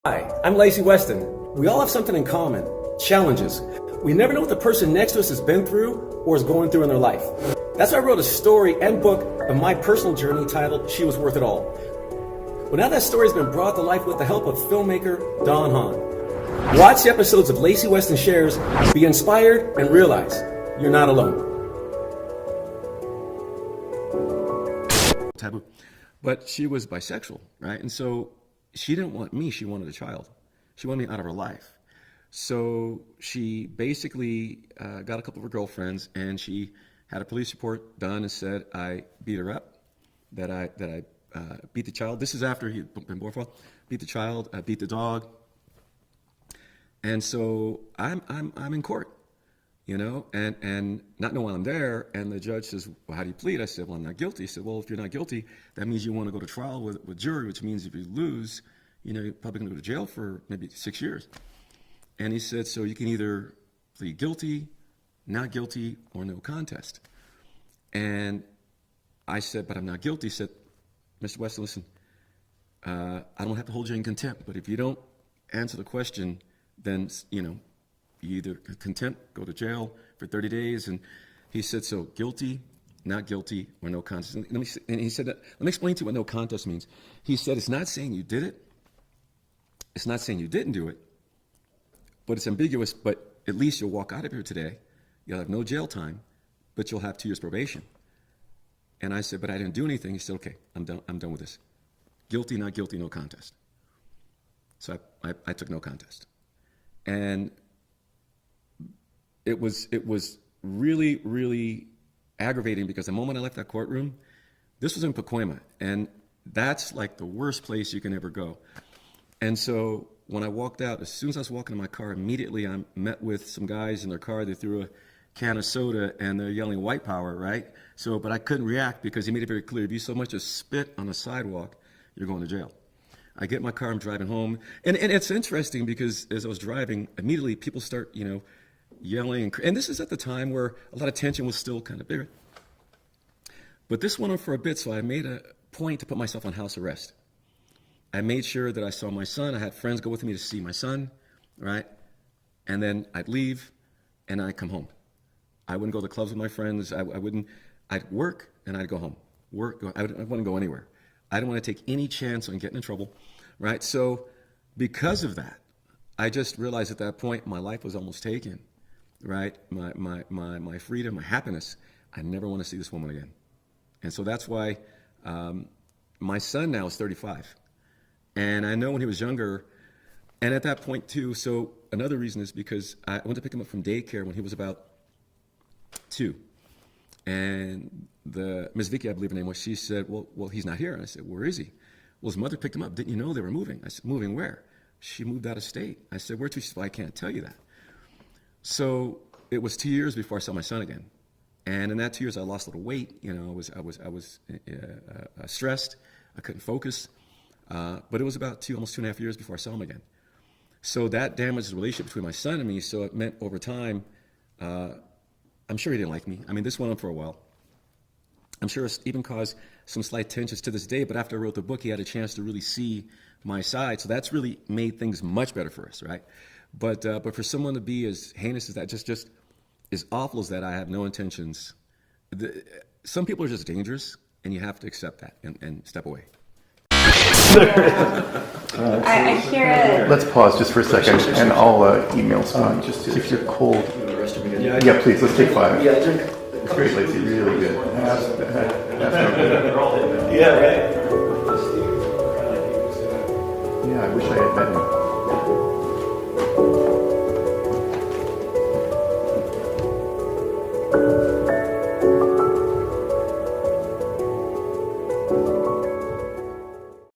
Hi, I'm Lacy Weston. We all have something in common, challenges. We never know what the person next to us has been through or is going through in their life. That's why I wrote a story and book of my personal journey titled She Was Worth It All. Well, now that story has been brought to life with the help of filmmaker Don Hahn. Watch the episodes of Lacy Weston Shares, be inspired, and realize you're not alone. Taboo. But she was bisexual, right? And so she didn't want me, she wanted a child. She wanted me out of her life. So she basically got a couple of her girlfriends and she had a police report done and said I beat her up, that I beat the child. This is after he'd been born for. Beat the child, beat the dog. And so I'm in court, you know, and not knowing I'm there, and the judge says, well, how do you plead? I said, well, I'm not guilty. He said, well, if you're not guilty, that means you want to go to trial with jury, which means if you lose, you know, you're probably going to go to jail for maybe 6 years. And he said, so you can either plead guilty, not guilty, or no contest. And I said, but I'm not guilty. He said, Mr. Weston, listen, I don't have to hold you in contempt, but if you don't answer the question, then, you know, you either contempt, go to jail for 30 days. And he said, so guilty, not guilty, or no contest. And he said, let me explain to you what no contest means. He said, it's not saying you did it. It's not saying you didn't do it, but it's ambiguous, but at least you'll walk out of here today. You'll have no jail time, but you'll have 2 years probation. And I said, but I didn't do anything. He said, okay, I'm done with this. Guilty, not guilty, no contest. So I took no contest. And it was really, really aggravating because the moment I left that courtroom, this was in Pacoima, and that's like the worst place you can ever go. And so when I walked out, as soon as I was walking in my car, immediately I met with some guys in their car. They threw a can of soda and they're yelling white power, right? So, but I couldn't react because he made it very clear, if you so much as spit on the sidewalk, you're going to jail. I get in my car, I'm driving home. And it's interesting because as I was driving, immediately people start, you know, yelling. And this is at the time where a lot of tension was still kind of bigger. But this went on for a bit, so I made a point to put myself on house arrest. I made sure that I saw my son. I had friends go with me to see my son, right? And then I'd leave and I'd come home. I wouldn't go to the clubs with my friends. I'd work and I'd go home. I wouldn't go anywhere. I didn't want to take any chance on getting in trouble, right? So because of that, I just realized at that point my life was almost taken, right? My freedom, my happiness. I never want to see this woman again. And so that's why my son now is 35. And I know when he was younger, and at that point too, so another reason is because I went to pick him up from daycare when he was about 2. And Miss Vicky, I believe her name was, she said, well, he's not here. And I said, where is he? Well, his mother picked him up. Didn't you know they were moving? I said, moving where? She moved out of state. I said, where to? She said, well, I can't tell you that. So it was 2 years before I saw my son again. And in that 2 years, I lost a little weight. You know, I was stressed. I couldn't focus. But it was about almost 2.5 years before I saw him again. So that damaged the relationship between my son and me. So it meant over time, I'm sure he didn't like me. I mean, this went on for a while. I'm sure it's even caused some slight tensions to this day, but after I wrote the book, he had a chance to really see my side. So that's really made things much better for us, right? But for someone to be as heinous as that, just as awful as that, I have no intentions. Some people are just dangerous, and you have to accept that and step away. I hear it. Let's pause just for a second, and I'll email someone. Just if you're cold. Yeah, please, let's take 5. It's great, Lacy, really good. Yeah, right. Yeah, I wish I had met him.